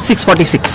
6:46।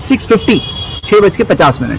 6:50, 6:50।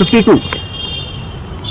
52।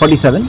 47।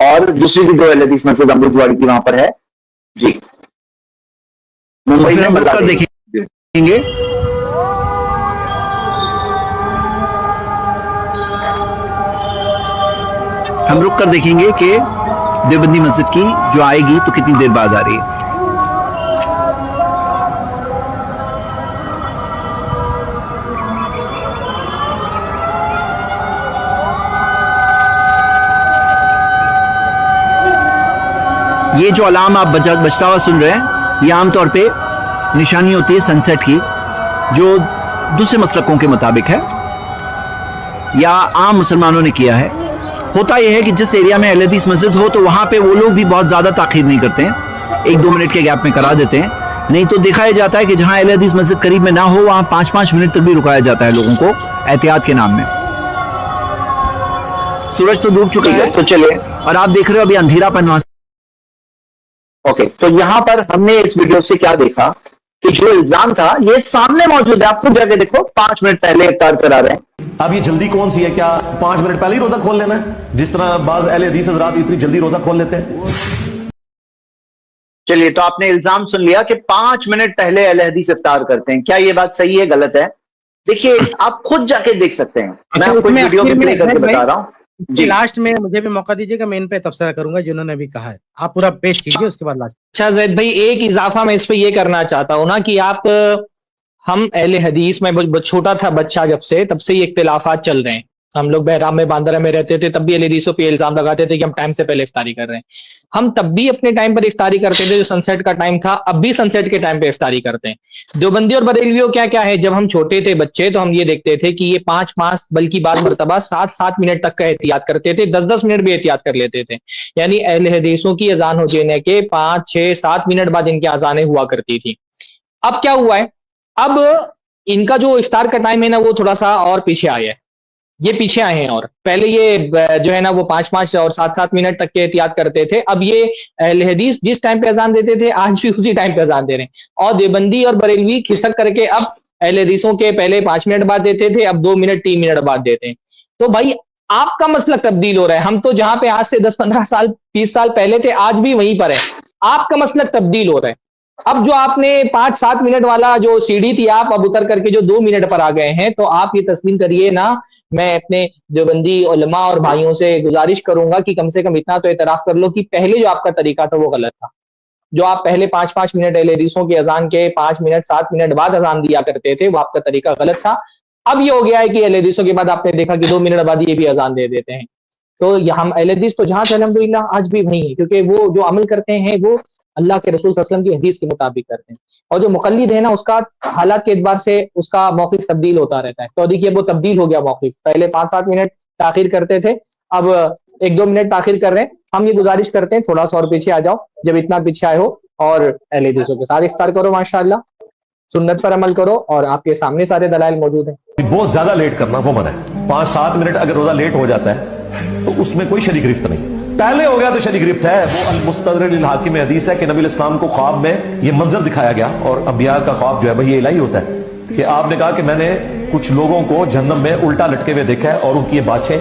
اور دوسری بھی 2 اہل حدیث مسجد امرودواڑی کی وہاں پر ہے جی ممبئی میں. ہم رک کر دیکھیں گے کہ دیوبندی مسجد کی جو آئے گی تو کتنی دیر بعد آ رہی ہے. یہ جو علام آپ بجتا ہوا سن رہے ہیں یہ عام طور پہ نشانی ہوتی ہے سن سیٹ کی جو دوسرے مسلکوں کے مطابق ہے یا عام مسلمانوں نے کیا ہے. ہوتا یہ ہے کہ جس ایریا میں اہل حدیث مسجد ہو تو وہاں پہ وہ لوگ بھی بہت زیادہ تاخیر نہیں کرتے ہیں, 1-2 منٹ کے گیپ میں کرا دیتے ہیں. نہیں تو دیکھا یہ جاتا ہے کہ جہاں اہل حدیث مسجد قریب میں نہ ہو وہاں 5-5 منٹ تک بھی رکایا جاتا ہے لوگوں کو احتیاط کے نام میں. سورج تو ڈوب چکا ہے تو چلے اور آپ دیکھ رہے ہو ابھی اندھیرا پن. اوکے, تو یہاں پر ہم نے اس ویڈیو سے کیا دیکھا کہ جو الزام تھا یہ سامنے موجود ہے, آپ خود جا کے دیکھو 5 منٹ پہلے افطار کرا رہے ہیں. اب یہ جلدی کون سی ہے؟ کیا 5 منٹ پہلے ہی روزہ کھول لینا ہے جس طرح بعض اہل حدیث حضرات اتنی جلدی روزہ کھول لیتے ہیں؟ چلیے, تو آپ نے الزام سن لیا کہ 5 منٹ پہلے اہل حدیث افطار کرتے ہیں. کیا یہ بات صحیح ہے غلط ہے؟ دیکھیے آپ خود جا کے دیکھ سکتے ہیں, میں آپ کو ویڈیو میں پلے کر کے بتا رہا ہوں. جی لاسٹ میں مجھے بھی موقع دیجیے گا, میں ان پہ تبصرہ کروں گا جنہوں نے بھی کہا ہے, آپ پورا پیش کیجیے اس کے بعد لاسٹ. اچھا زید بھائی, ایک اضافہ میں اس پہ یہ کرنا چاہتا ہوں نا کہ آپ ہم اہل حدیث میں چھوٹا تھا بچہ جب سے تب سے یہ اختلافات چل رہے ہیں. ہم لوگ بہرام میں باندرہ میں رہتے تھے تب بھی اہل حدیثوں پہ الزام لگاتے تھے کہ ہم ٹائم سے پہلے افطاری کر رہے ہیں. ہم تب بھی اپنے ٹائم پر افطاری کرتے تھے جو سن سیٹ کا ٹائم تھا, اب بھی سن سیٹ کے ٹائم پہ افطاری کرتے ہیں. دیوبندی اور بریلویوں کیا ہے, جب ہم چھوٹے تھے بچے تو ہم یہ دیکھتے تھے کہ یہ 5 بلکہ بعض مرتبہ 7 منٹ تک کا احتیاط کرتے تھے, 10 منٹ بھی احتیاط کر لیتے تھے. یعنی اہل حدیثوں کی اذان ہو جانے کے 5, 6, 7 منٹ بعد ان کی اذانیں ہوا کرتی تھی. اب کیا ہوا ہے, اب ان کا جو افطار کا ٹائم ہے نا وہ تھوڑا سا اور پیچھے آیا ہے. یہ پیچھے آئے ہیں اور پہلے یہ جو ہے نا وہ 5 اور 7 منٹ تک کے احتیاط کرتے تھے. اب یہ اہل حدیث جس ٹائم پہ اذان دیتے تھے آج بھی اسی ٹائم پہ اذان دے رہے ہیں, اور دیوبندی اور بریلوی کھسک کر کے اب اہل حدیثوں کے پہلے 5 منٹ بعد دیتے تھے, اب 2 منٹ 3 منٹ بعد دیتے ہیں. تو بھائی آپ کا مسلک تبدیل ہو رہا ہے. ہم تو جہاں پہ آج سے 10-15 سال 20 سال پہلے تھے آج بھی وہیں پر ہے. آپ کا مسلک تبدیل ہو رہا ہے. اب جو آپ نے 5-7 منٹ والا جو سیڑھی تھی آپ اب اتر کر کے جو 2 منٹ پر آ گئے ہیں, تو آپ یہ تسلیم کریے نا, میں اپنے دیوبندی علماء اور بھائیوں سے گزارش کروں گا کہ کم سے کم اتنا تو اعتراف کر لو کہ پہلے جو آپ کا طریقہ تھا وہ غلط تھا. جو آپ پہلے 5 منٹ اہل حدیثوں کی اذان کے 5 منٹ 7 منٹ بعد اذان دیا کرتے تھے وہ آپ کا طریقہ غلط تھا. اب یہ ہو گیا ہے کہ اہل حدیثوں کے بعد آپ نے دیکھا کہ 2 منٹ بعد یہ بھی اذان دے دیتے ہیں. تو ہم اہل حدیث تو جہاں سے الحمدللہ آج بھی وہیں ہیں, کیونکہ وہ جو عمل کرتے ہیں وہ اللہ کے رسول صلی اللہ علیہ وسلم کی حدیث کے مطابق کرتے ہیں. اور جو مقلد ہے نا اس کا حالات کے اعتبار سے اس کا موقف تبدیل ہوتا رہتا ہے. تو دیکھیے وہ تبدیل ہو گیا موقف, پہلے 5-7 منٹ تاخیر کرتے تھے اب 1-2 منٹ تاخیر کر رہے ہیں. ہم یہ گزارش کرتے ہیں تھوڑا سا اور پیچھے آ جاؤ, جب اتنا پیچھے آئے ہو, اور اہل حدیثوں کے ساتھ افطار کرو, ماشاءاللہ سنت پر عمل کرو, اور آپ کے سامنے سارے دلائل موجود ہیں. بہت زیادہ لیٹ کرنا وہ منع ہے. 5-7 منٹ اگر روزہ لیٹ ہو جاتا ہے تو اس میں کوئی شریک گرفت نہیں. پہلے ہو گیا تو شریک گرفت ہے. وہ المستدرک للحاکم میں حدیث ہے کہ نبی الاسلام کو خواب میں یہ منظر دکھایا گیا, اور انبیاء کا خواب جو ہے بھائی یہ الہی ہوتا ہے, کہ آپ نے کہا کہ میں نے کچھ لوگوں کو جہنم میں الٹا لٹکے ہوئے دیکھا ہے اور ان کی یہ باچھیں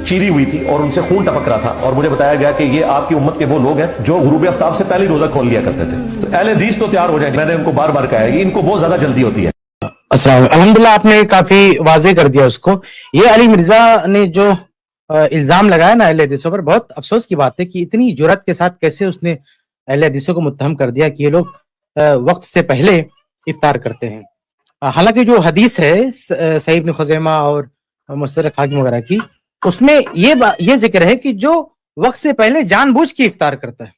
چیری ہوئی تھی اور ان سے خون ٹپک رہا تھا, اور مجھے بتایا گیا کہ یہ آپ کی امت کے وہ لوگ ہیں جو غروب آفتاب سے پہلے روزہ کھول لیا کرتے تھے. تو اہل حدیث تو تیار ہو جائیں گے, میں نے ان کو بار بار کہا ہے کہ ان کو بہت زیادہ جلدی ہوتی ہے. السلام الحمدللہ, آپ نے کافی واضح کر دیا اس کو. یہ علی مرزا نے جو الزام لگایا نا اہل حدیثوں پر, بہت افسوس کی بات ہے کہ اتنی جرأت کے ساتھ کیسے اس نے اہل حدیثوں کو متہم کر دیا کہ یہ لوگ وقت سے پہلے افطار کرتے ہیں. حالانکہ جو حدیث ہے صحیح ابن خزیمہ اور مستدرک حاکم وغیرہ کی, اس میں یہ ذکر ہے کہ جو وقت سے پہلے جان بوجھ کے افطار کرتا ہے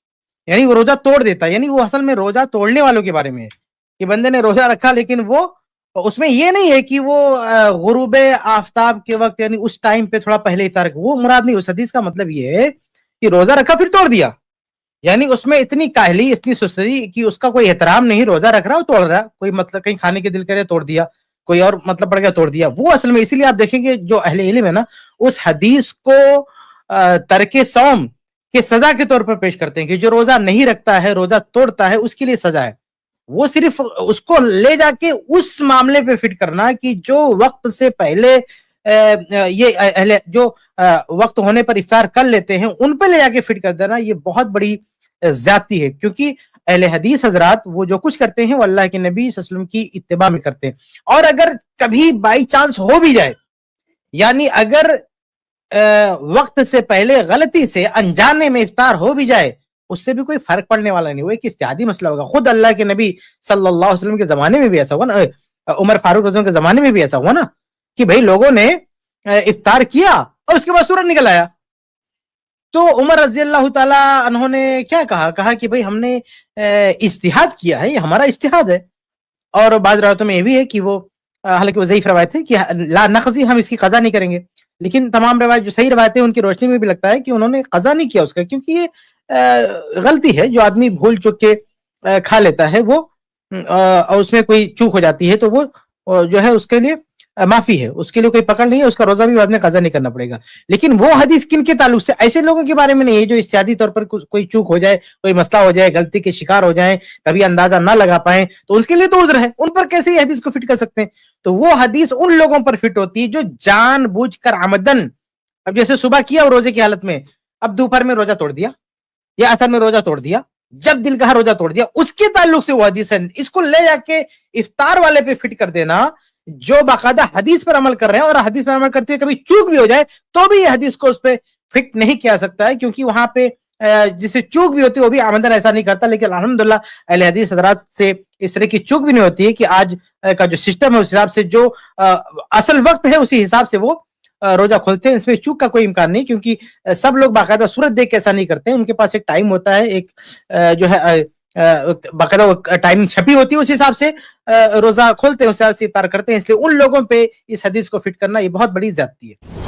یعنی وہ روزہ توڑ دیتا ہے, یعنی وہ اصل میں روزہ توڑنے والوں کے بارے میں ہے کہ بندے نے روزہ رکھا لیکن وہ اس میں یہ نہیں ہے کہ وہ غروب آفتاب کے وقت یعنی اس ٹائم پہ تھوڑا پہلے افطار, وہ مراد نہیں. اس حدیث کا مطلب یہ ہے کہ روزہ رکھا پھر توڑ دیا, یعنی اس میں اتنی کاہلی اتنی سستی کہ اس کا کوئی احترام نہیں, روزہ رکھ رہا وہ توڑ رہا, کوئی مطلب کہیں کھانے کے دل کرے توڑ دیا, کوئی اور مطلب پڑ گیا توڑ دیا. وہ اصل میں اسی لیے آپ دیکھیں گے جو اہل علم ہے نا اس حدیث کو ترک صوم کے سزا کے طور پر پیش کرتے ہیں کہ جو روزہ نہیں رکھتا ہے روزہ توڑتا ہے اس کے لیے سزا ہے. وہ صرف اس کو لے جا کے اس معاملے پہ فٹ کرنا کہ جو وقت سے پہلے یہ جو وقت ہونے پر افطار کر لیتے ہیں ان پہ لے جا کے فٹ کر دینا یہ بہت بڑی زیادتی ہے، کیونکہ اہل حدیث حضرات وہ جو کچھ کرتے ہیں وہ اللہ کے نبی صلی اللہ علیہ وسلم کی اتباع میں کرتے ہیں. اور اگر کبھی بائی چانس ہو بھی جائے، یعنی اگر وقت سے پہلے غلطی سے انجانے میں افطار ہو بھی جائے، اس سے بھی کوئی فرق پڑنے والا نہیں، وہ ایک اجتہادی مسئلہ ہوگا. خود اللہ کے نبی صلی اللہ علیہ وسلم کے زمانے میں بھی ایسا ہوا نا، عمر فاروق رضی اللہ عنہ کے زمانے میں بھی ایسا ہوا نا کہ بھائی لوگوں نے افطار کیا اور اس کے بعد سورج نکل آیا، تو عمر رضی اللہ تعالی عنہ نے کیا کہا کہ بھئی ہم نے اجتہاد کیا ہے، یہ ہمارا اجتہاد ہے. اور بعض روایتوں میں یہ بھی ہے کہ وہ حالانکہ وہ ضعیف روایت ہے کہ لا نقضی، ہم اس کی قضا نہیں کریں گے، لیکن تمام روایت جو صحیح روایتیں ان کی روشنی میں بھی لگتا ہے کہ انہوں نے قضا نہیں کیا اس کا، کیونکہ یہ غلطی ہے جو آدمی بھول چک کے کھا لیتا ہے وہ، اور اس میں کوئی چوک ہو جاتی ہے تو وہ جو ہے اس کے لیے معافی ہے، اس کے لیے کوئی پکڑ نہیں ہے، اس کا روزہ بھی بعد میں قضا نہیں کرنا پڑے گا. لیکن وہ حدیث کن کے تعلق سے؟ ایسے لوگوں کے بارے میں نہیں ہے جو اجتہادی طور پر کوئی چوک ہو جائے، کوئی مسئلہ ہو جائے، غلطی کے شکار ہو جائیں، کبھی اندازہ نہ لگا پائیں، تو اس کے لیے تو عذر ہے، ان پر کیسے یہ حدیث کو فٹ کر سکتے ہیں؟ تو وہ حدیث ان لوگوں پر فٹ ہوتی ہے جو جان بوجھ کر عمدن، اب جیسے صبح کیا اور روزے کی حالت میں، اب دوپہر میں روزہ توڑ دیا یا عصر میں روزہ توڑ دیا، جب دل کہا روزہ توڑ دیا، اس کے تعلق سے وہ حدیث ہے. اس کو لے جا کے افطار والے پہ فٹ کر دینا، جو باقاعدہ حدیث پر عمل کر رہے ہیں اور حدیث پر عمل کرتے ہوئے کبھی چوک بھی ہو جائے تو بھی یہ حدیث کو اس پہ فٹ نہیں کیا سکتا ہے، کیونکہ وہاں پہ جسے چوک بھی ہوتی ہے وہ بھی عمدن ایسا نہیں کرتا. لیکن الحمدللہ اہل حدیث حضرات سے اس طرح کی چوک بھی نہیں ہوتی ہے کہ آج کا جو سسٹم ہے اس حساب سے جو اصل وقت ہے اسی حساب سے وہ روزہ کھولتے ہیں. اس میں چوک کا کوئی امکان نہیں، کیونکہ سب لوگ باقاعدہ سورج دیکھ کے ایسا نہیں کرتے ہیں، ان کے پاس ایک ٹائم ہوتا ہے، ایک جو ہے باقاعدہ وہ ٹائم چھپی ہوتی ہے، اس حساب سے روزہ کھولتے ہیں، اس حساب سے افطار کرتے ہیں. اس لیے ان لوگوں پہ اس حدیث کو فٹ کرنا یہ بہت بڑی زیادتی ہے.